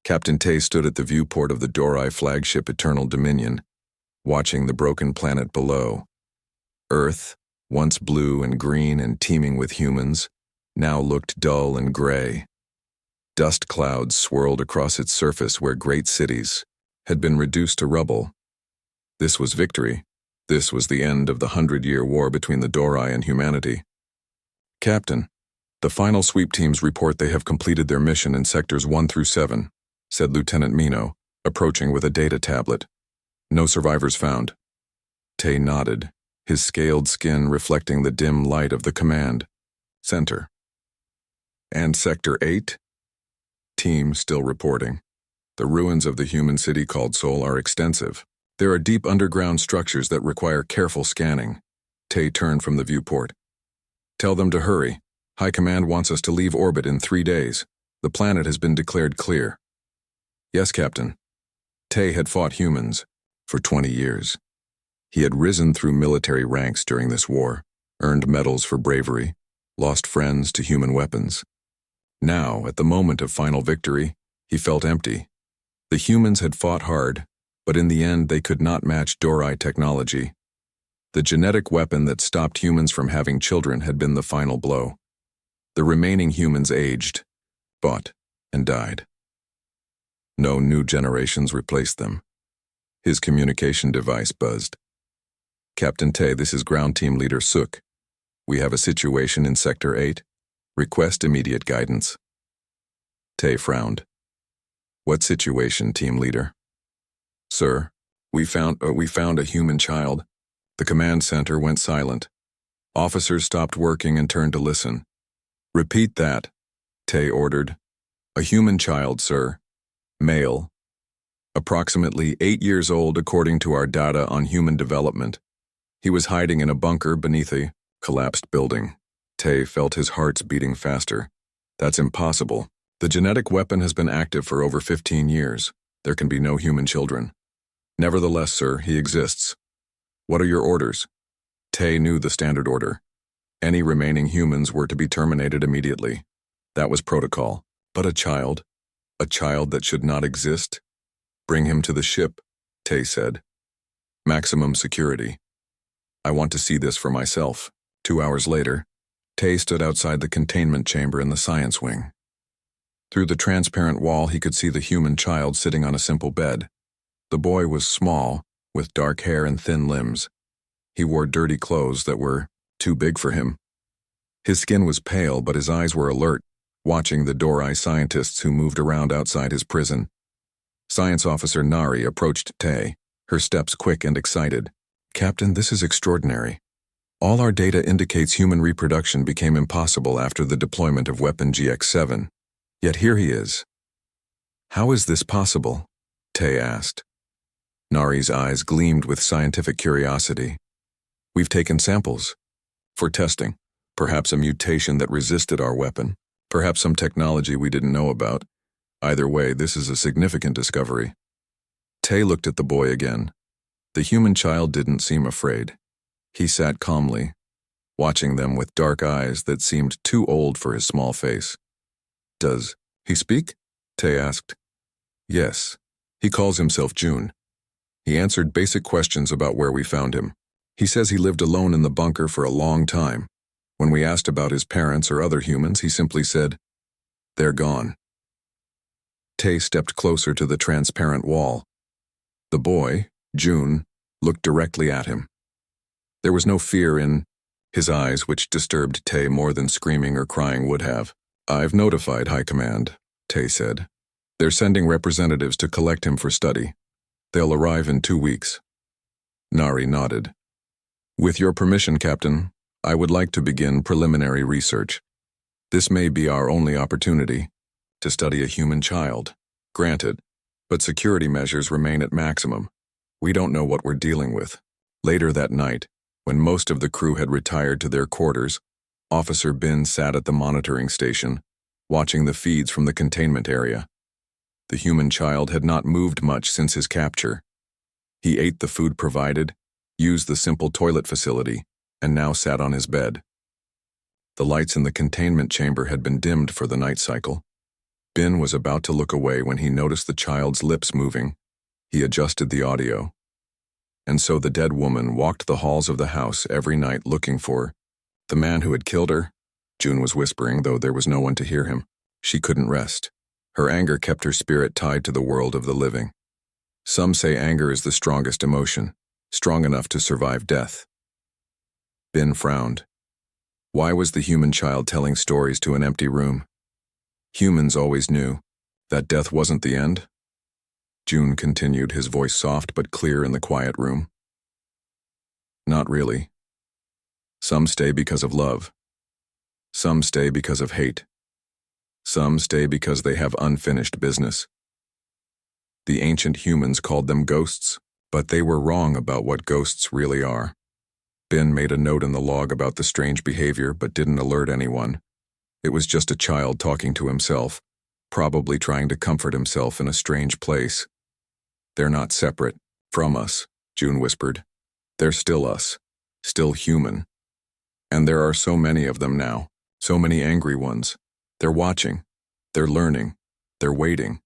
Captain Tay stood at the viewport of the Dori flagship Eternal Dominion, watching the broken planet below. Earth, once blue and green and teeming with humans, now looked dull and gray. Dust clouds swirled across its surface where great cities had been reduced to rubble. This was victory. This was the end of the 100-year war between the Dori and humanity. "Captain, the final sweep teams report they have completed their mission in sectors 1 through 7, said Lieutenant Mino, approaching with a data tablet. "No survivors found." Tay nodded, his scaled skin reflecting the dim light of the command center. "And Sector 8? Team still reporting. The ruins of the human city called Sol are extensive. There are deep underground structures that require careful scanning." Tay turned from the viewport. "Tell them to hurry. High Command wants us to leave orbit in 3 days. The planet has been declared clear." "Yes, Captain." Tay had fought humans for 20 years. He had risen through military ranks during this war, earned medals for bravery, lost friends to human weapons. Now, at the moment of final victory, he felt empty. The humans had fought hard, but in the end they could not match Dori technology. The genetic weapon that stopped humans from having children had been the final blow. The remaining humans aged, fought, and died. No new generations replaced them. His communication device buzzed. "Captain Tay, this is Ground Team Leader Suk. We have a situation in Sector 8. Request immediate guidance." Tay frowned. "What situation, Team Leader?" "Sir, we found a human child." The command center went silent. Officers stopped working and turned to listen. "Repeat that," Tay ordered. "A human child, sir. Male. Approximately 8 years old according to our data on human development. He was hiding in a bunker beneath a collapsed building." Tay felt his heart's beating faster. "That's impossible. The genetic weapon has been active for over 15 years. There can be no human children." "Nevertheless, sir, he exists." "What are your orders?" Tay knew the standard order. Any remaining humans were to be terminated immediately. That was protocol. But a child that should not exist? "Bring him to the ship," Tay said. "Maximum security. I want to see this for myself." 2 hours later, Tay stood outside the containment chamber in the science wing. Through the transparent wall he could see the human child sitting on a simple bed. The boy was small, with dark hair and thin limbs. He wore dirty clothes that were too big for him. His skin was pale, but his eyes were alert, watching the Dori scientists who moved around outside his prison. Science Officer Nari approached Tay, her steps quick and excited. "Captain, this is extraordinary. All our data indicates human reproduction became impossible after the deployment of Weapon GX-7. Yet here he is." "How is this possible?" Tay asked. Nari's eyes gleamed with scientific curiosity. "We've taken samples. For testing. Perhaps a mutation that resisted our weapon. Perhaps some technology we didn't know about. Either way, this is a significant discovery." Tay looked at the boy again. The human child didn't seem afraid. He sat calmly, watching them with dark eyes that seemed too old for his small face. "Does he speak?" Tay asked. "Yes. He calls himself June. He answered basic questions about where we found him. He says he lived alone in the bunker for a long time. When we asked about his parents or other humans, he simply said, 'They're gone.'" Tay stepped closer to the transparent wall. The boy, June, looked directly at him. There was no fear in his eyes, which disturbed Tay more than screaming or crying would have. "I've notified High Command," Tay said. "They're sending representatives to collect him for study. They'll arrive in 2 weeks." Nari nodded. "With your permission, Captain, I would like to begin preliminary research. This may be our only opportunity to study a human child. Granted, but security measures remain at maximum. We don't know what we're dealing with." Later that night, when most of the crew had retired to their quarters, Officer Bin sat at the monitoring station, watching the feeds from the containment area. The human child had not moved much since his capture. He ate the food provided, used the simple toilet facility, and now sat on his bed. The lights in the containment chamber had been dimmed for the night cycle. Bin was about to look away when he noticed the child's lips moving. He adjusted the audio. And so the dead woman walked the halls of the house every night looking for the man who had killed her. June was whispering, though there was no one to hear him. She couldn't rest. Her anger kept her spirit tied to the world of the living. Some say anger is the strongest emotion, strong enough to survive death. Bin frowned. Why was the human child telling stories to an empty room? Humans always knew that death wasn't the end. June continued, his voice soft but clear in the quiet room. Not really. Some stay because of love. Some stay because of hate. Some stay because they have unfinished business. The ancient humans called them ghosts, but they were wrong about what ghosts really are. Bin made a note in the log about the strange behavior but didn't alert anyone. It was just a child talking to himself, probably trying to comfort himself in a strange place. They're not separate from us, June whispered. They're still us, still human. And there are so many of them now, so many angry ones. They're watching, they're learning, they're waiting.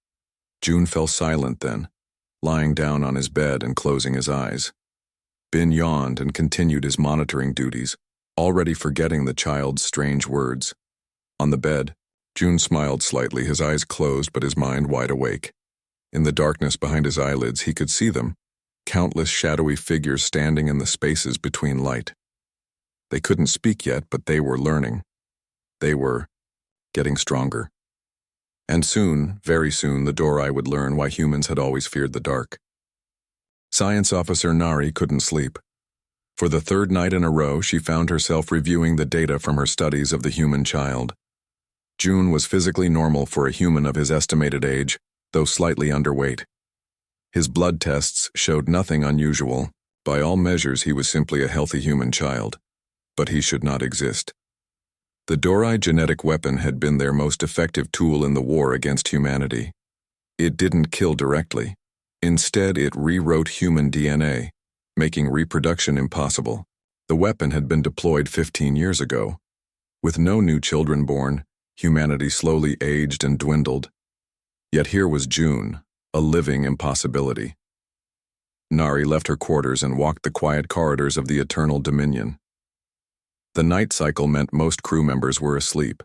June fell silent then, lying down on his bed and closing his eyes. Bin yawned and continued his monitoring duties, already forgetting the child's strange words. On the bed, June smiled slightly, his eyes closed but his mind wide awake. In the darkness behind his eyelids, he could see them, countless shadowy figures standing in the spaces between light. They couldn't speak yet, but they were learning. They were getting stronger. And soon, very soon, the Dorai would learn why humans had always feared the dark. Science Officer Nari couldn't sleep. For the third night in a row, she found herself reviewing the data from her studies of the human child. June was physically normal for a human of his estimated age, though slightly underweight. His blood tests showed nothing unusual. By all measures, he was simply a healthy human child. But he should not exist. The Dorai genetic weapon had been their most effective tool in the war against humanity. It didn't kill directly. Instead, it rewrote human DNA, making reproduction impossible. The weapon had been deployed 15 years ago. With no new children born, humanity slowly aged and dwindled. Yet here was June, a living impossibility. Nari left her quarters and walked the quiet corridors of the Eternal Dominion. The night cycle meant most crew members were asleep.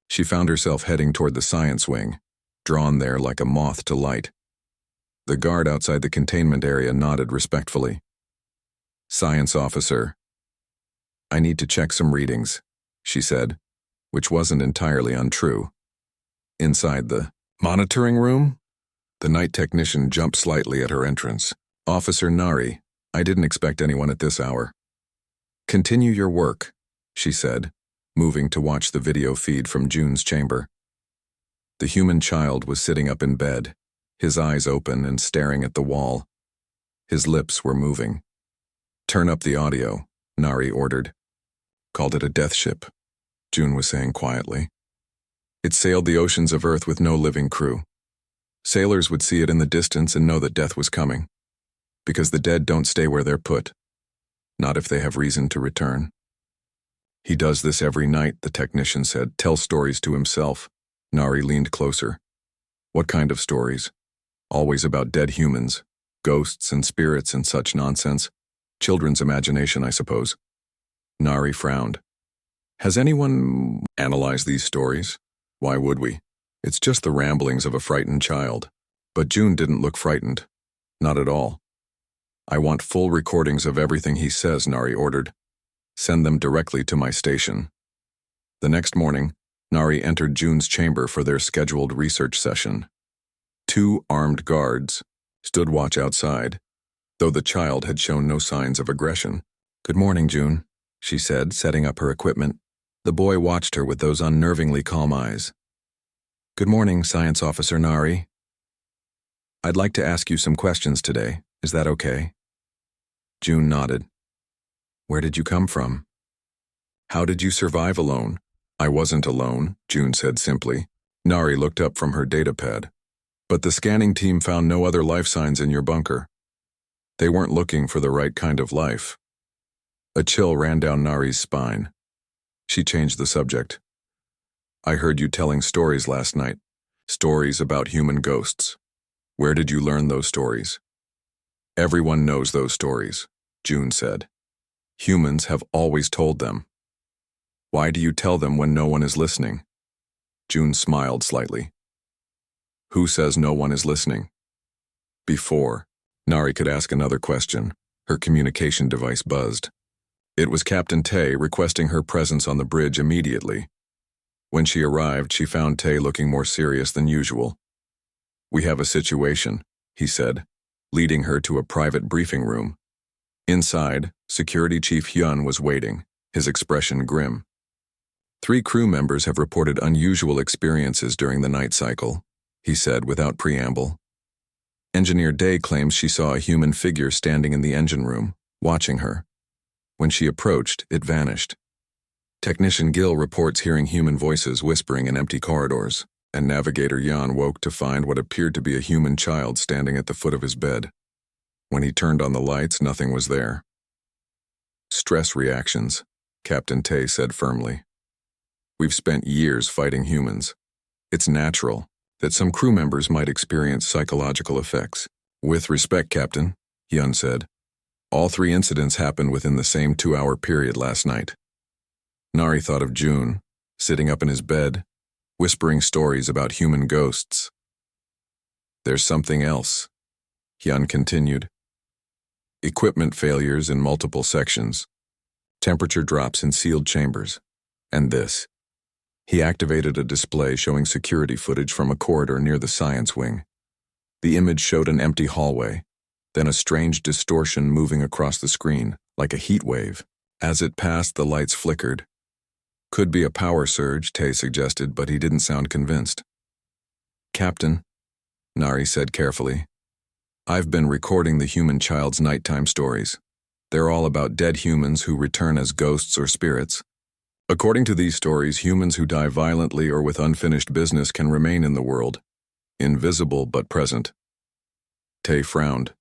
She found herself heading toward the science wing, drawn there like a moth to light. The guard outside the containment area nodded respectfully. "Science officer." "I need to check some readings," she said, which wasn't entirely untrue. Inside the monitoring room, the night technician jumped slightly at her entrance. "Officer Nari, I didn't expect anyone at this hour." "Continue your work," she said, moving to watch the video feed from June's chamber. The human child was sitting up in bed, his eyes open and staring at the wall. His lips were moving. "Turn up the audio," Nari ordered. "Called it a death ship," June was saying quietly. "It sailed the oceans of Earth with no living crew. Sailors would see it in the distance and know that death was coming. Because the dead don't stay where they're put. Not if they have reason to return." "He does this every night," the technician said, "tell stories to himself." Nari leaned closer. "What kind of stories?" "Always about dead humans, ghosts and spirits and such nonsense. Children's imagination, I suppose." Nari frowned. "Has anyone analyzed these stories? Why would we? It's just the ramblings of a frightened child." But June didn't look frightened. Not at all. "I want full recordings of everything he says," Nari ordered. "Send them directly to my station." The next morning, Nari entered June's chamber for their scheduled research session. 2 armed guards stood watch outside, though the child had shown no signs of aggression. "Good morning, June," she said, setting up her equipment. The boy watched her with those unnervingly calm eyes. "Good morning, Science Officer Nari. I'd like to ask you some questions today. Is that okay?" June nodded. "Where did you come from? How did you survive alone?" "I wasn't alone," June said simply. Nari looked up from her datapad. "But the scanning team found no other life signs in your bunker. They weren't looking for the right kind of life." A chill ran down Nari's spine. She changed the subject. "I heard you telling stories last night. Stories about human ghosts. Where did you learn those stories? Everyone knows those stories, June said. Humans have always told them. Why do you tell them when no one is listening? June smiled slightly. Who says no one is listening? Before Nari could ask another question, her communication device buzzed. It was Captain Tay requesting her presence on the bridge immediately. When she arrived, she found Tay looking more serious than usual. We have a situation, he said, leading her to a private briefing room. Inside, Security Chief Hyun was waiting, his expression grim. 3 crew members have reported unusual experiences during the night cycle, he said without preamble. Engineer Day claims she saw a human figure standing in the engine room, watching her. When she approached, it vanished. Technician Gill reports hearing human voices whispering in empty corridors, and Navigator Yan woke to find what appeared to be a human child standing at the foot of his bed. When he turned on the lights, nothing was there. Stress reactions, Captain Tay said firmly. We've spent years fighting humans. It's natural that some crew members might experience psychological effects. With respect, Captain, Hyun said. All 3 incidents happened within the same 2-hour period last night. Nari thought of June, sitting up in his bed, whispering stories about human ghosts. There's something else, Hyun continued. Equipment failures in multiple sections, temperature drops in sealed chambers, and this. He activated a display showing security footage from a corridor near the science wing. The image showed an empty hallway, then a strange distortion moving across the screen, like a heat wave. As it passed, the lights flickered. Could be a power surge, Tay suggested, but he didn't sound convinced. Captain, Nari said carefully, I've been recording the human child's nighttime stories. They're all about dead humans who return as ghosts or spirits. According to these stories, humans who die violently or with unfinished business can remain in the world, invisible but present. Tay frowned.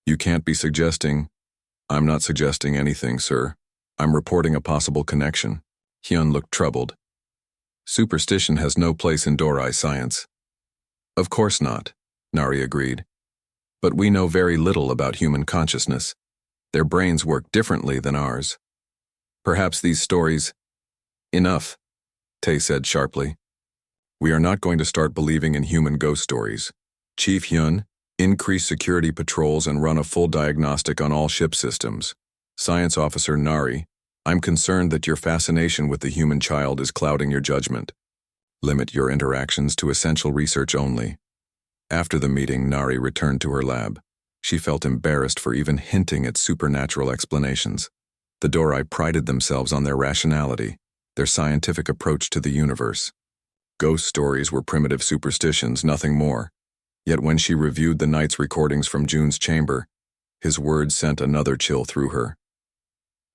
You can't be suggesting. I'm not suggesting anything, sir. I'm reporting a possible connection. Hyun looked troubled. Superstition has no place in Dorai science. Of course not, Nari agreed. But we know very little about human consciousness. Their brains work differently than ours. Perhaps these stories... Enough, Tay said sharply. We are not going to start believing in human ghost stories. Chief Hyun, increase security patrols and run a full diagnostic on all ship systems. Science Officer Nari, I'm concerned that your fascination with the human child is clouding your judgment. Limit your interactions to essential research only. After the meeting, Nari returned to her lab. She felt embarrassed for even hinting at supernatural explanations. The Dorai prided themselves on their rationality, their scientific approach to the universe. Ghost stories were primitive superstitions, nothing more. Yet when she reviewed the night's recordings from June's chamber, his words sent another chill through her.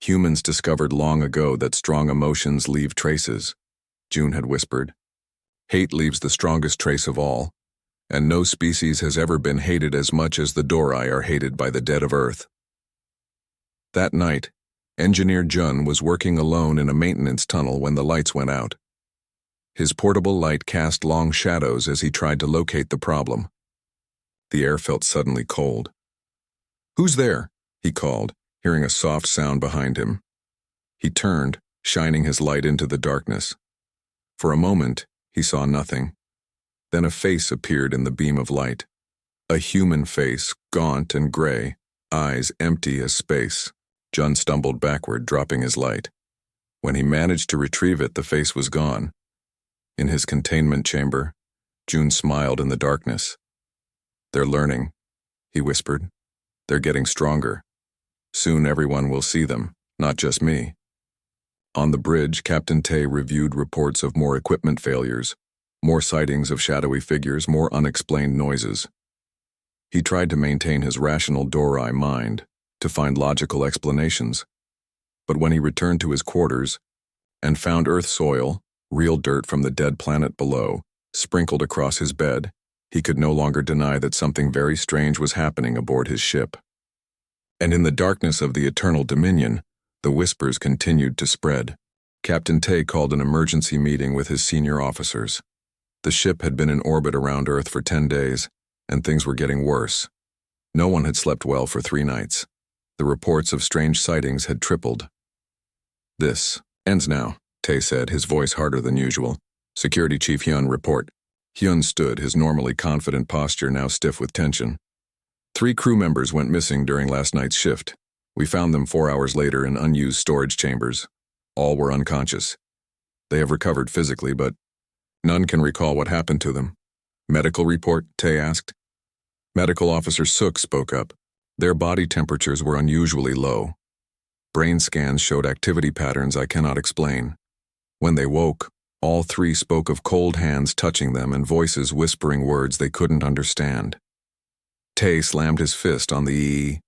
Humans discovered long ago that strong emotions leave traces, June had whispered. Hate leaves the strongest trace of all, and no species has ever been hated as much as the Dorai are hated by the dead of Earth. That night, Engineer Jun was working alone in a maintenance tunnel when the lights went out. His portable light cast long shadows as he tried to locate the problem. The air felt suddenly cold. Who's there? He called, hearing a soft sound behind him. He turned, shining his light into the darkness. For a moment, he saw nothing. Then a face appeared in the beam of light. A human face, gaunt and gray, eyes empty as space. Jun stumbled backward, dropping his light. When he managed to retrieve it, the face was gone. In his containment chamber, June smiled in the darkness. They're learning, he whispered. They're getting stronger. Soon everyone will see them, not just me. On the bridge, Captain Tay reviewed reports of more equipment failures, more sightings of shadowy figures, more unexplained noises. He tried to maintain his rational Dorai mind, to find logical explanations. But when he returned to his quarters and found Earth soil, real dirt from the dead planet below, sprinkled across his bed, he could no longer deny that something very strange was happening aboard his ship. And in the darkness of the Eternal Dominion, the whispers continued to spread. Captain Tay called an emergency meeting with his senior officers. The ship had been in orbit around Earth for 10 days, and things were getting worse. No one had slept well for 3 nights. The reports of strange sightings had tripled. "This ends now," Tae said, his voice harder than usual. "Security Chief Hyun, report." Hyun stood, his normally confident posture now stiff with tension. 3 crew members went missing during last night's shift. We found them 4 hours later in unused storage chambers. All were unconscious. They have recovered physically, but none can recall what happened to them. "Medical report?" Tae asked. Medical Officer Suk spoke up. Their body temperatures were unusually low. Brain scans showed activity patterns I cannot explain. When they woke, all 3 spoke of cold hands touching them and voices whispering words they couldn't understand. Tae slammed his fist on the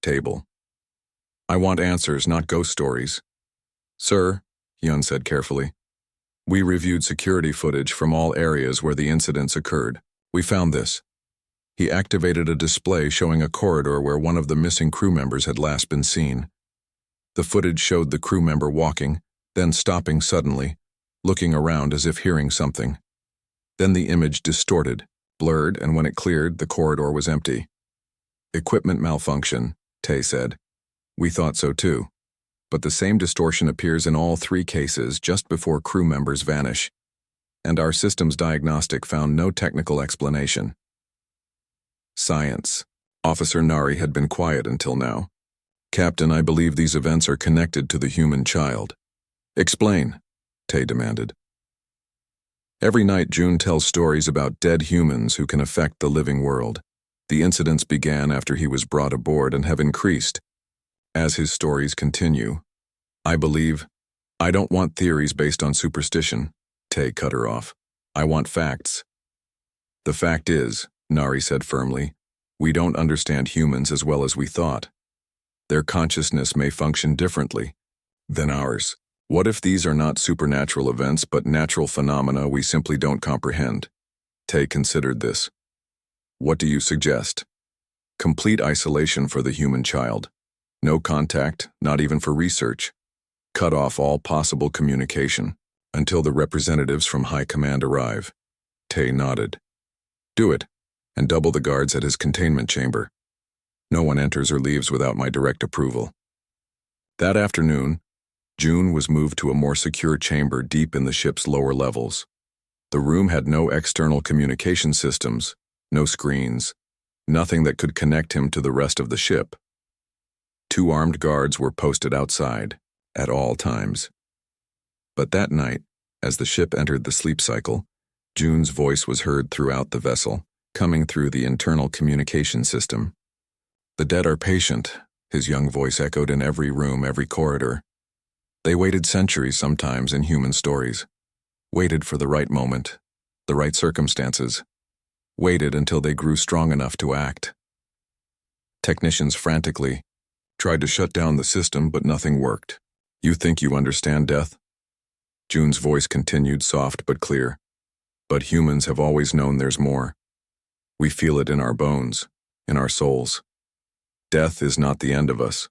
table. "I want answers, not ghost stories." "Sir," Hyun said carefully, "we reviewed security footage from all areas where the incidents occurred. We found this." He activated a display showing a corridor where one of the missing crew members had last been seen. The footage showed the crew member walking, then stopping suddenly, looking around as if hearing something. Then the image distorted, blurred, and when it cleared, the corridor was empty. "Equipment malfunction," Tae said. "We thought so too. But the same distortion appears in all 3 cases just before crew members vanish. And our system's diagnostic found no technical explanation." "Science." Officer Nari had been quiet until now. "Captain, I believe these events are connected to the human child." "Explain," Tae demanded. "Every night June tells stories about dead humans who can affect the living world. The incidents began after he was brought aboard and have increased. As his stories continue, I don't want theories based on superstition," Tae cut her off. "I want facts." "The fact is," Nari said firmly, "we don't understand humans as well as we thought. Their consciousness may function differently than ours. What if these are not supernatural events but natural phenomena we simply don't comprehend?" Tae considered this. "What do you suggest?" "Complete isolation for the human child. No contact, not even for research. Cut off all possible communication until the representatives from High Command arrive." Tae nodded. "Do it, and double the guards at his containment chamber. No one enters or leaves without my direct approval." That afternoon, June was moved to a more secure chamber deep in the ship's lower levels. The room had no external communication systems, no screens, nothing that could connect him to the rest of the ship. 2 armed guards were posted outside, at all times. But that night, as the ship entered the sleep cycle, June's voice was heard throughout the vessel, coming through the internal communication system. "The dead are patient," his young voice echoed in every room, every corridor. "They waited centuries sometimes in human stories. Waited for the right moment, the right circumstances. Waited until they grew strong enough to act." Technicians frantically tried to shut down the system, but nothing worked. "You think you understand death?" June's voice continued, soft but clear. "But humans have always known there's more. We feel it in our bones, in our souls. Death is not the end of us,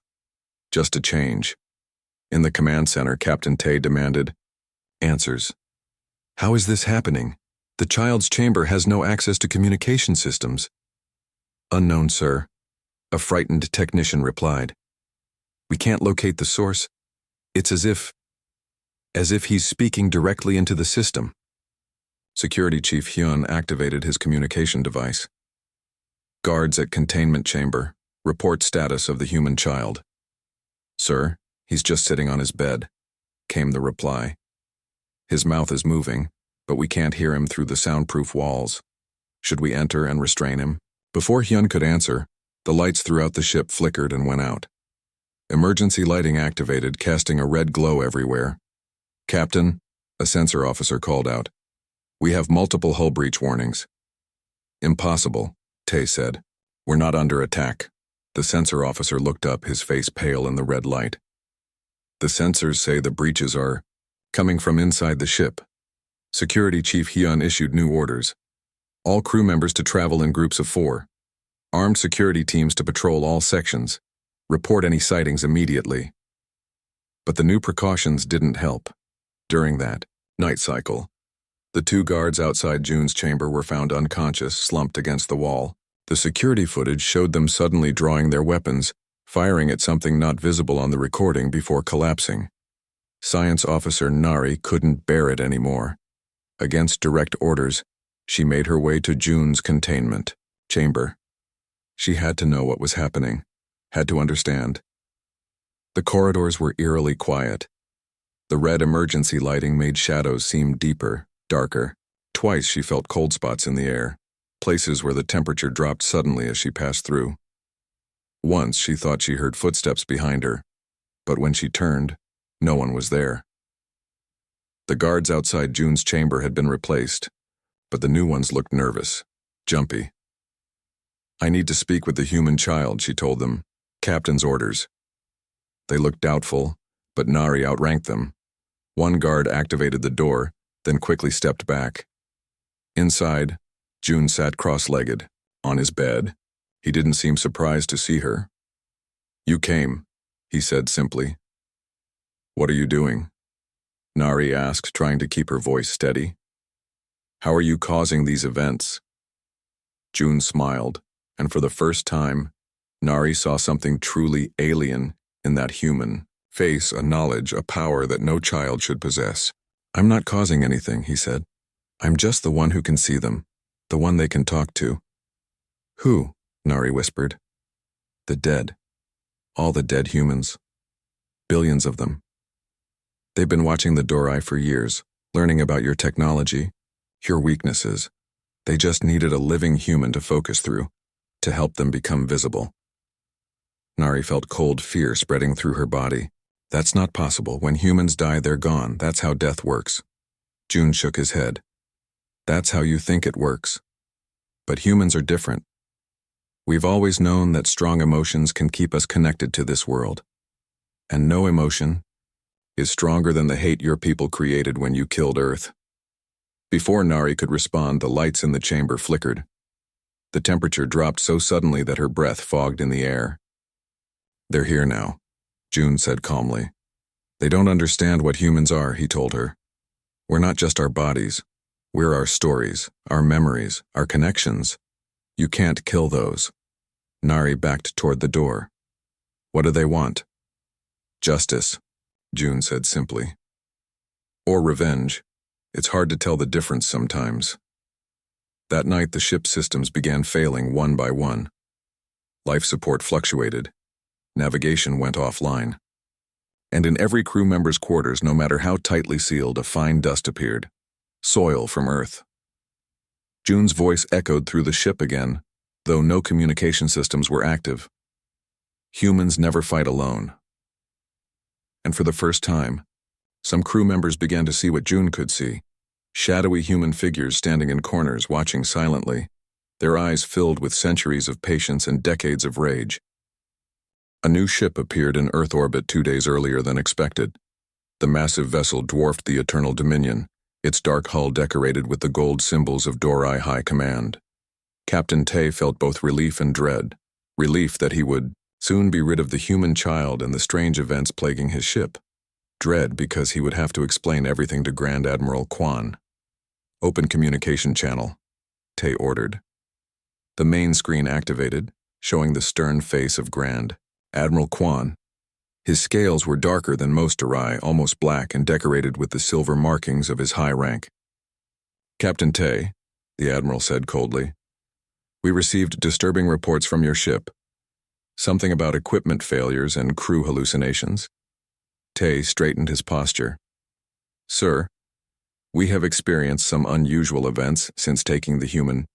just a change." In the command center, Captain Tae demanded answers. "How is this happening? The child's chamber has no access to communication systems." "Unknown, sir," a frightened technician replied. "We can't locate the source. It's as if he's speaking directly into the system." Security Chief Hyun activated his communication device. "Guards at containment chamber, report status of the human child." "Sir, he's just sitting on his bed," came the reply. "His mouth is moving, but we can't hear him through the soundproof walls. Should we enter and restrain him?" Before Hyun could answer, the lights throughout the ship flickered and went out. Emergency lighting activated, casting a red glow everywhere. "Captain," a sensor officer called out, "we have multiple hull breach warnings." "Impossible," Tae said. "We're not under attack." The sensor officer looked up, his face pale in the red light. "The sensors say the breaches are coming from inside the ship." Security Chief Hyun issued new orders. All crew members to travel in groups of 4. Armed security teams to patrol all sections. Report any sightings immediately. But the new precautions didn't help. During that night cycle, The two guards outside June's chamber were found unconscious, slumped against the wall. The security footage showed them suddenly drawing their weapons, firing at something not visible on the recording before collapsing. Science Officer Nari couldn't bear it anymore. Against direct orders, she made her way to June's containment chamber. She had to know what was happening, had to understand. The corridors were eerily quiet. The red emergency lighting made shadows seem deeper, darker. Twice she felt cold spots in the air, places where the temperature dropped suddenly as she passed through. Once she thought she heard footsteps behind her, but when she turned, no one was there. The guards outside June's chamber had been replaced, but the new ones looked nervous, jumpy. "I need to speak with the human child," she told them. "Captain's orders." They looked doubtful, but Nari outranked them. One guard activated the door, then quickly stepped back. Inside, June sat cross-legged, on his bed. He didn't seem surprised to see her. "You came," he said simply. "What are you doing?" Nari asked, trying to keep her voice steady. "How are you causing these events?" June smiled, and for the first time, Nari saw something truly alien in that human face, a knowledge, a power that no child should possess. "I'm not causing anything," he said. "I'm just the one who can see them, the one they can talk to." "Who?" Nari whispered. "The dead. All the dead humans. Billions of them. They've been watching the Dorai for years, learning about your technology, your weaknesses. They just needed a living human to focus through, to help them become visible." Nari felt cold fear spreading through her body. "That's not possible. When humans die, they're gone. That's how death works." June shook his head. "That's how you think it works. But humans are different. We've always known that strong emotions can keep us connected to this world. And no emotion is stronger than the hate your people created when you killed Earth." Before Nari could respond, the lights in the chamber flickered. The temperature dropped so suddenly that her breath fogged in the air. "They're here now," June said calmly. "They don't understand what humans are," he told her. "We're not just our bodies. We're our stories, our memories, our connections. You can't kill those." Nari backed toward the door. "What do they want?" "Justice," June said simply. "Or revenge. It's hard to tell the difference sometimes." That night, the ship's systems began failing one by one. Life support fluctuated. Navigation went offline. And in every crew member's quarters, no matter how tightly sealed, a fine dust appeared. Soil from Earth. June's voice echoed through the ship again, though no communication systems were active. Humans never fight alone. And for the first time, some crew members began to see what June could see. Shadowy human figures standing in corners, watching silently, their eyes filled with centuries of patience and decades of rage. A new ship appeared in Earth orbit 2 days earlier than expected. The massive vessel dwarfed the Eternal Dominion, its dark hull decorated with the gold symbols of Dorai High Command. Captain Tay felt both relief and dread. Relief that he would soon be rid of the human child and the strange events plaguing his ship. Dread because he would have to explain everything to Grand Admiral Kwan. "Open communication channel," Tay ordered. The main screen activated, showing the stern face of Grand Admiral Kwan. His scales were darker than most Dorai, almost black and decorated with the silver markings of his high rank. "Captain Tay," the Admiral said coldly, "we received disturbing reports from your ship. Something about equipment failures and crew hallucinations." Tay straightened his posture. "Sir, we have experienced some unusual events since taking the human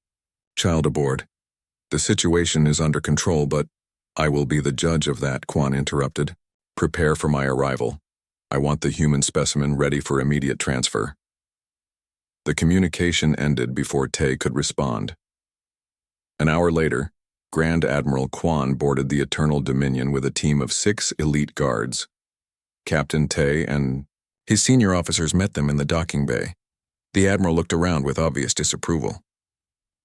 child aboard. The situation is under control, but—" "I will be the judge of that," Kwan interrupted. "Prepare for my arrival. I want the human specimen ready for immediate transfer." The communication ended before Tay could respond. An hour later, Grand Admiral Kwan boarded the Eternal Dominion with a team of 6 elite guards. Captain Tay and his senior officers met them in the docking bay. The Admiral looked around with obvious disapproval.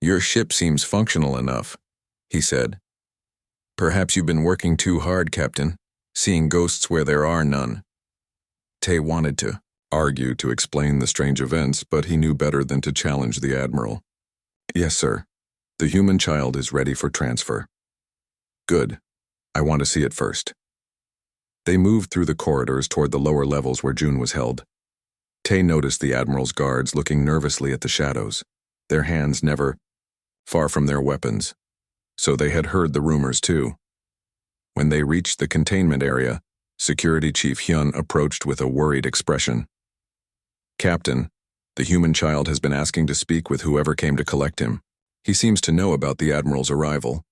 "Your ship seems functional enough," he said. "Perhaps you've been working too hard, Captain, seeing ghosts where there are none." Tay wanted to argue to explain the strange events, but he knew better than to challenge the Admiral. Yes, sir. The human child is ready for transfer. Good. I want to see it first. They moved through the corridors toward the lower levels where June was held. Tay noticed the Admiral's guards looking nervously at the shadows, their hands never far from their weapons. So they had heard the rumors too. When they reached the containment area, Security Chief Hyun approached with a worried expression. Captain, the human child has been asking to speak with whoever came to collect him. He seems to know about the Admiral's arrival.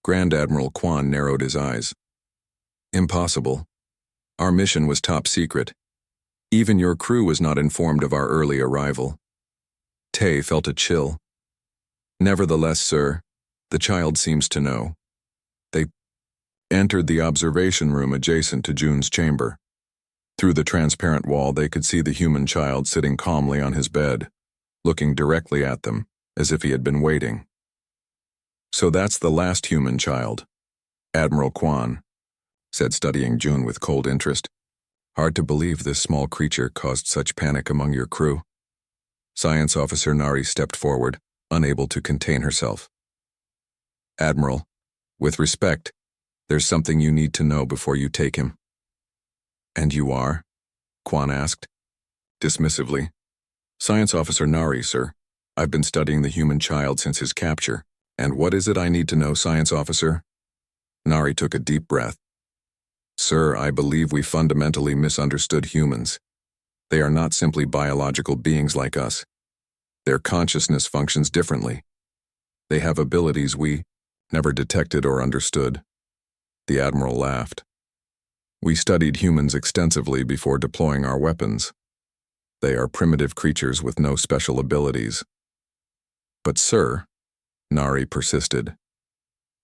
Grand Admiral Kwan narrowed his eyes. Impossible. Our mission was top secret. Even your crew was not informed of our early arrival. Tay felt a chill. Nevertheless, sir, the child seems to know. They entered the observation room adjacent to June's chamber. Through the transparent wall, they could see the human child sitting calmly on his bed, looking directly at them, as if he had been waiting. So that's the last human child, Admiral Kwan said, studying June with cold interest. Hard to believe this small creature caused such panic among your crew. Science Officer Nari stepped forward, unable to contain herself. Admiral, with respect, there's something you need to know before you take him. And you are? Kwan asked, dismissively. Science Officer Nari, sir. I've been studying the human child since his capture. And what is it I need to know, Science Officer? Nari took a deep breath. Sir, I believe we fundamentally misunderstood humans. They are not simply biological beings like us. Their consciousness functions differently. They have abilities we never detected or understood. The Admiral laughed. We studied humans extensively before deploying our weapons. They are primitive creatures with no special abilities. But sir, Nari persisted,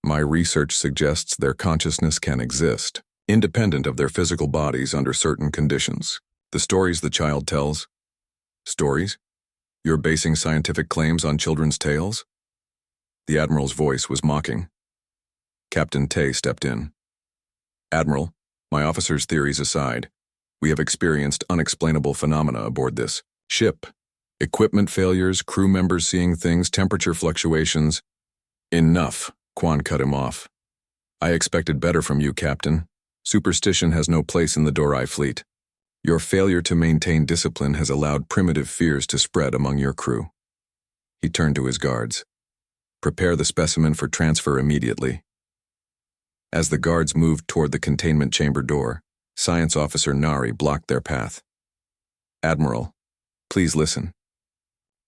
my research suggests their consciousness can exist, independent of their physical bodies under certain conditions. The stories the child tells. Stories? You're basing scientific claims on children's tales? The Admiral's voice was mocking. Captain Tay stepped in. Admiral, my officer's theories aside, we have experienced unexplainable phenomena aboard this ship. Equipment failures, crew members seeing things, temperature fluctuations. Enough, Kwan cut him off. I expected better from you, Captain. Superstition has no place in the Dorai fleet. Your failure to maintain discipline has allowed primitive fears to spread among your crew. He turned to his guards. Prepare the specimen for transfer immediately. As the guards moved toward the containment chamber door, Science Officer Nari blocked their path. Admiral, please listen.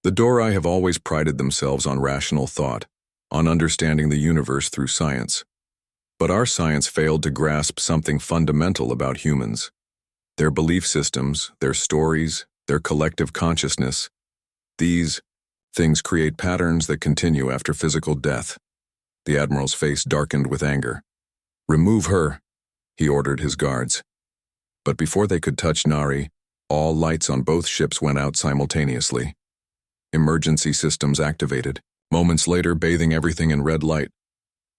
The Dorai have always prided themselves on rational thought, on understanding the universe through science. But our science failed to grasp something fundamental about humans. Their belief systems, their stories, their collective consciousness. These things create patterns that continue after physical death. The Admiral's face darkened with anger. Remove her, he ordered his guards. But before they could touch Nari, all lights on both ships went out simultaneously. Emergency systems activated, moments later bathing everything in red light.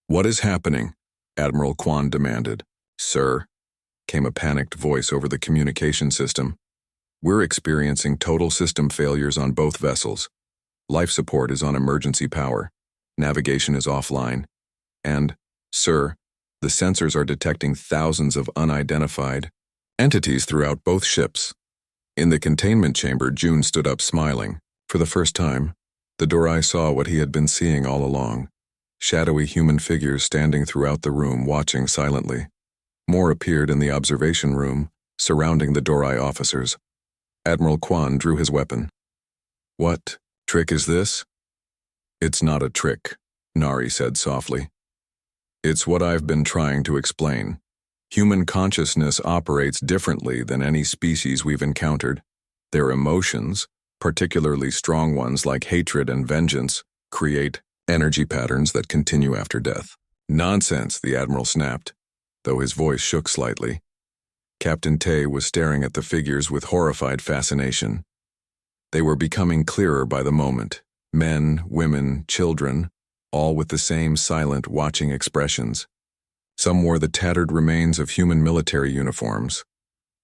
What is happening? Admiral Kwan demanded. Sir, came a panicked voice over the communication system. We're experiencing total system failures on both vessels. Life support is on emergency power. Navigation is offline. And, sir, the sensors are detecting thousands of unidentified entities throughout both ships. In the containment chamber, June stood up smiling. For the first time, the Dorai saw what he had been seeing all along. Shadowy human figures standing throughout the room, watching silently. More appeared in the observation room, surrounding the Dorai officers. Admiral Kwan drew his weapon. What trick is this? It's not a trick, Nari said softly. It's what I've been trying to explain. Human consciousness operates differently than any species we've encountered. Their emotions, particularly strong ones like hatred and vengeance, create energy patterns that continue after death. Nonsense, the Admiral snapped, though his voice shook slightly. Captain Tay was staring at the figures with horrified fascination. They were becoming clearer by the moment. Men, women, children, all with the same silent, watching expressions. Some wore the tattered remains of human military uniforms.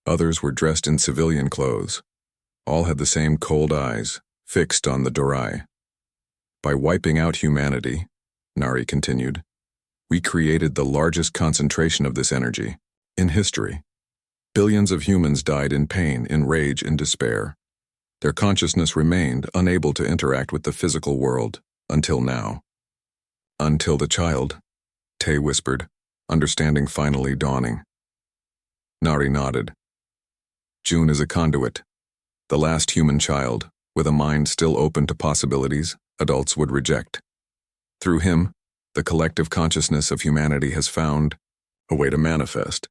Others were dressed in civilian clothes. All had the same cold eyes, fixed on the Dorai. By wiping out humanity, Nari continued, we created the largest concentration of this energy in history. Billions of humans died in pain, in rage, in despair. Their consciousness remained unable to interact with the physical world, until now. Until the child, Tay whispered, understanding finally dawning. Nari nodded. June is a conduit, the last human child, with a mind still open to possibilities adults would reject. Through him, the collective consciousness of humanity has found a way to manifest.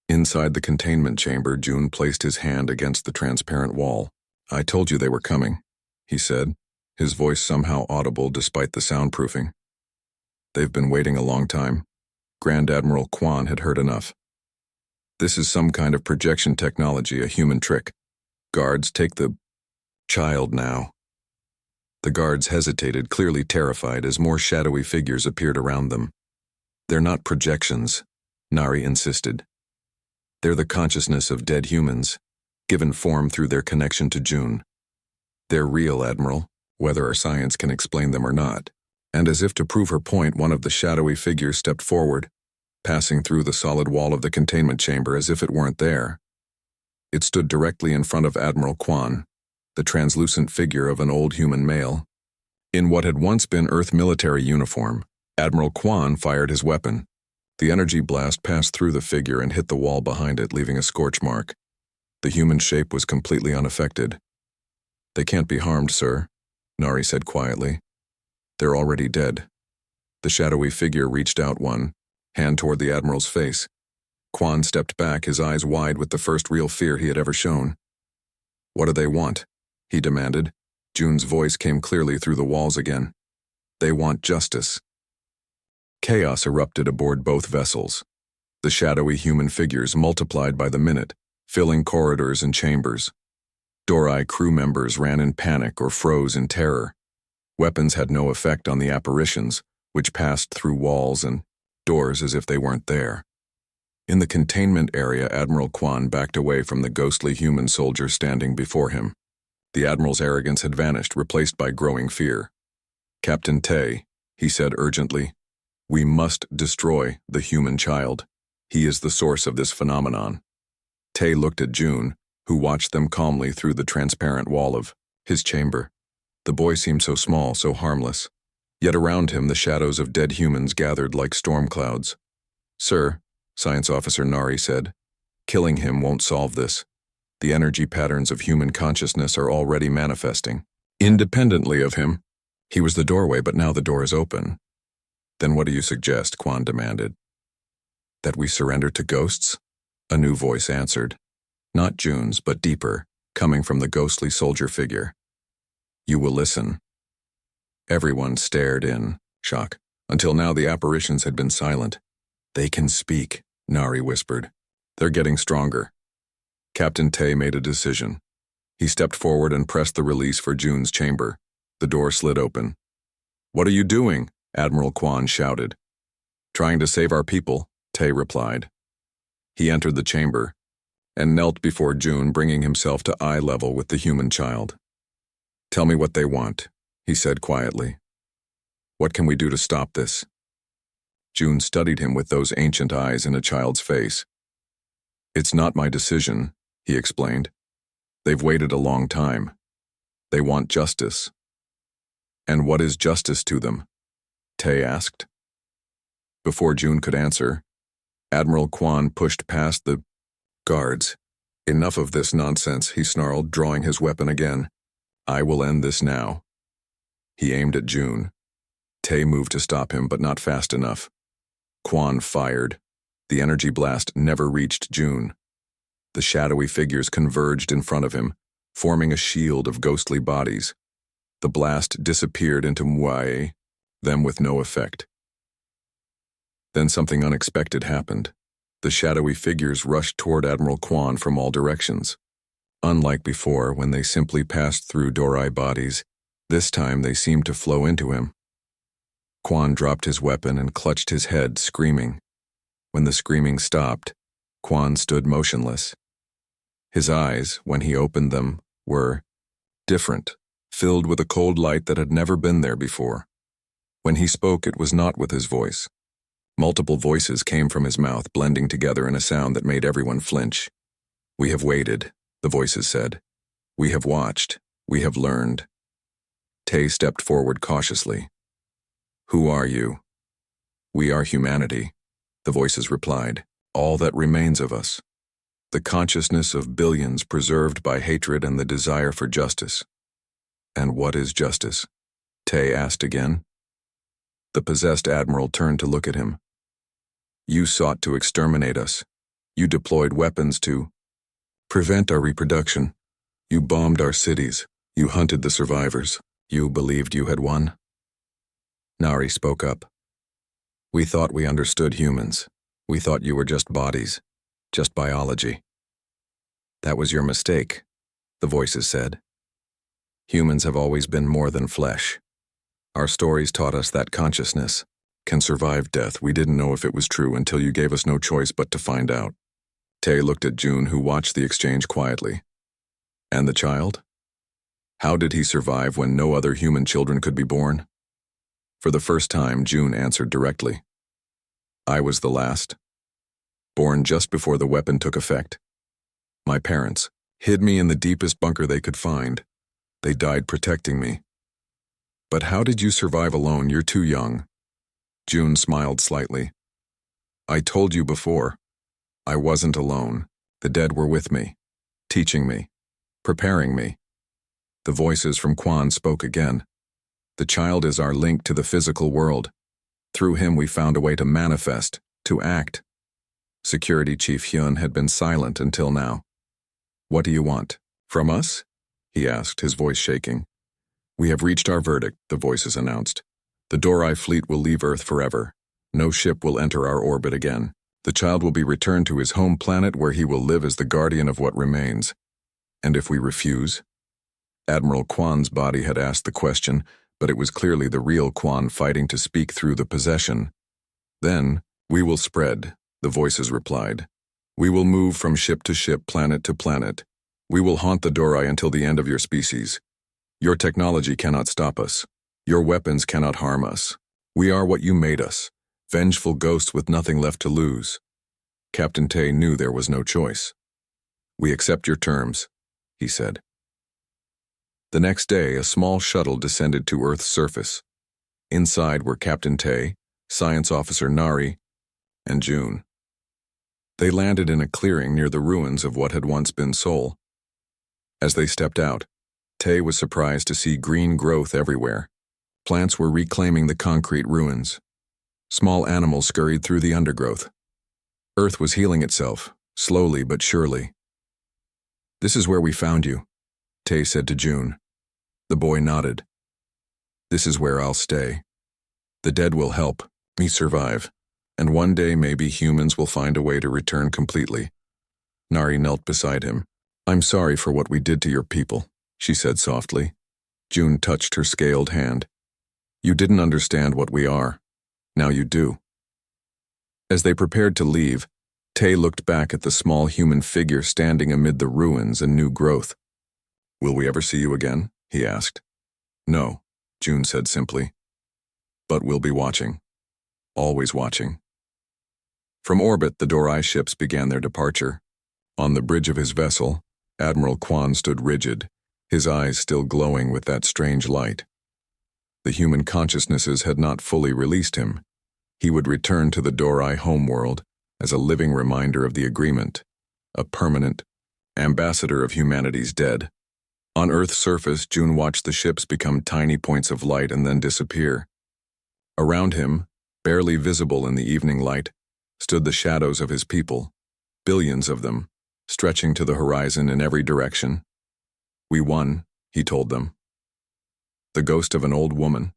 Inside the containment chamber, June placed his hand against the transparent wall. I told you they were coming, he said, his voice somehow audible despite the soundproofing. They've been waiting a long time. Grand Admiral Kwan had heard enough. This is some kind of projection technology, a human trick. Guards, take the child now. The guards hesitated, clearly terrified, as more shadowy figures appeared around them. They're not projections, Nari insisted. They're the consciousness of dead humans, given form through their connection to June. They're real, Admiral, whether our science can explain them or not. And as if to prove her point, one of the shadowy figures stepped forward, passing through the solid wall of the containment chamber as if it weren't there. It stood directly in front of Admiral Kwan, the translucent figure of an old human male. In what had once been Earth military uniform, Admiral Kwan fired his weapon. The energy blast passed through the figure and hit the wall behind it, leaving a scorch mark. The human shape was completely unaffected. They can't be harmed, sir, Nari said quietly. They're already dead. The shadowy figure reached out one hand toward the Admiral's face. Kwan stepped back, his eyes wide with the first real fear he had ever shown. What do they want? He demanded. June's voice came clearly through the walls again. They want justice. Chaos erupted aboard both vessels. The shadowy human figures multiplied by the minute, filling corridors and chambers. Dorai crew members ran in panic or froze in terror. Weapons had no effect on the apparitions, which passed through walls and doors as if they weren't there. In the containment area, Admiral Kwan backed away from the ghostly human soldier standing before him. The Admiral's arrogance had vanished, replaced by growing fear. Captain Tay, he said urgently, we must destroy the human child. He is the source of this phenomenon. Tay looked at June, who watched them calmly through the transparent wall of his chamber. The boy seemed so small, so harmless. Yet around him the shadows of dead humans gathered like storm clouds. Sir, Science Officer Nari said, killing him won't solve this. The energy patterns of human consciousness are already manifesting. Independently of him. He was the doorway, but now the door is open. Then what do you suggest? Kwan demanded. That we surrender to ghosts? A new voice answered. Not June's, but deeper, coming from the ghostly soldier figure. You will listen. Everyone stared in shock. Until now the apparitions had been silent. They can speak, Nari whispered. They're getting stronger. Captain Tay made a decision. He stepped forward and pressed the release for June's chamber. The door slid open. What are you doing? Admiral Kwan shouted. Trying to save our people, Tay replied. He entered the chamber and knelt before June, bringing himself to eye level with the human child. Tell me what they want, he said quietly. What can we do to stop this? June studied him with those ancient eyes in a child's face. It's not my decision, he explained. They've waited a long time. They want justice. And what is justice to them? Tay asked. Before June could answer, Admiral Kwan pushed past the guards. Enough of this nonsense, he snarled, drawing his weapon again. I will end this now. He aimed at June. Tay moved to stop him, but not fast enough. Kwan fired. The energy blast never reached June. The shadowy figures converged in front of him, forming a shield of ghostly bodies. The blast disappeared into Mwae, them with no effect. Then something unexpected happened. The shadowy figures rushed toward Admiral Kwan from all directions. Unlike before, when they simply passed through Dorai bodies, this time they seemed to flow into him. Kwan dropped his weapon and clutched his head, screaming. When the screaming stopped, Kwan stood motionless, His eyes, when he opened them, were different, filled with a cold light that had never been there before. When he spoke, it was not with his voice. Multiple voices came from his mouth, blending together in a sound that made everyone flinch. "We have waited," the voices said. "We have watched. We have learned." Tay stepped forward cautiously. "Who are you?" "We are humanity," the voices replied. "All that remains of us. The consciousness of billions preserved by hatred and the desire for justice." "And what is justice?" Tay asked again. The possessed admiral turned to look at him. "You sought to exterminate us. You deployed weapons to prevent our reproduction. You bombed our cities. You hunted the survivors. You believed you had won." Nari spoke up. "We thought we understood humans. We thought you were just bodies, just biology." "That was your mistake," the voices said. "Humans have always been more than flesh. Our stories taught us that consciousness can survive death. We didn't know if it was true until you gave us no choice but to find out." Tay looked at June, who watched the exchange quietly. "And the child? How did he survive when no other human children could be born?" For the first time, June answered directly. "I was the last. Born just before the weapon took effect. My parents hid me in the deepest bunker they could find. They died protecting me." "But how did you survive alone? You're too young." June smiled slightly. "I told you before. I wasn't alone. The dead were with me, teaching me, preparing me." The voices from Quan spoke again. "The child is our link to the physical world. Through him we found a way to manifest, to act." Security Chief Hyun had been silent until now. "What do you want? From us?" he asked, his voice shaking. "We have reached our verdict," the voices announced. "The Dorai fleet will leave Earth forever. No ship will enter our orbit again. The child will be returned to his home planet, where he will live as the guardian of what remains." "And if we refuse?" Admiral Kwan's body had asked the question, but it was clearly the real Kwan fighting to speak through the possession. "Then, we will spread," the voices replied. "We will move from ship to ship, planet to planet. We will haunt the Dorai until the end of your species. Your technology cannot stop us. Your weapons cannot harm us. We are what you made us, vengeful ghosts with nothing left to lose." Captain Tay knew there was no choice. "We accept your terms," he said. The next day, a small shuttle descended to Earth's surface. Inside were Captain Tay, Science Officer Nari, and June. They landed in a clearing near the ruins of what had once been Seoul. As they stepped out, Tay was surprised to see green growth everywhere. Plants were reclaiming the concrete ruins. Small animals scurried through the undergrowth. Earth was healing itself, slowly but surely. "This is where we found you," Tay said to June. The boy nodded. "This is where I'll stay. The dead will help me survive, and one day maybe humans will find a way to return completely." Nari knelt beside him. "I'm sorry for what we did to your people," she said softly. June touched her scaled hand. "You didn't understand what we are. Now you do." As they prepared to leave, Tay looked back at the small human figure standing amid the ruins and new growth. "Will we ever see you again?" he asked. "No," June said simply. "But we'll be watching. Always watching." From orbit, the Dorai ships began their departure. On the bridge of his vessel, Admiral Kwan stood rigid, his eyes still glowing with that strange light. The human consciousnesses had not fully released him. He would return to the Dorai homeworld as a living reminder of the agreement, a permanent ambassador of humanity's dead. On Earth's surface, June watched the ships become tiny points of light and then disappear. Around him, barely visible in the evening light, stood the shadows of his people, billions of them, stretching to the horizon in every direction. "We won," he told them. The ghost of an old woman,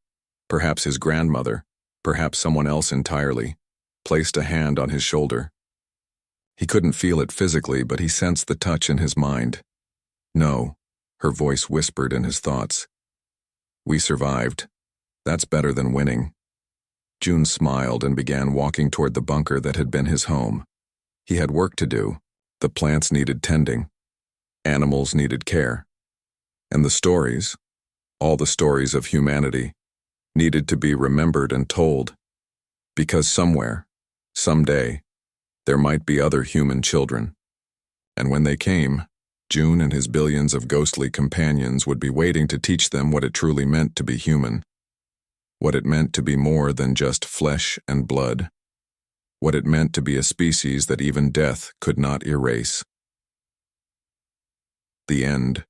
perhaps his grandmother, perhaps someone else entirely, placed a hand on his shoulder. He couldn't feel it physically, but he sensed the touch in his mind. "No," her voice whispered in his thoughts. "We survived. That's better than winning." June smiled and began walking toward the bunker that had been his home. He had work to do. The plants needed tending. Animals needed care. And the stories, all the stories of humanity, needed to be remembered and told, because somewhere, someday, there might be other human children. And when they came, June and his billions of ghostly companions would be waiting to teach them what it truly meant to be human, what it meant to be more than just flesh and blood, what it meant to be a species that even death could not erase. The end.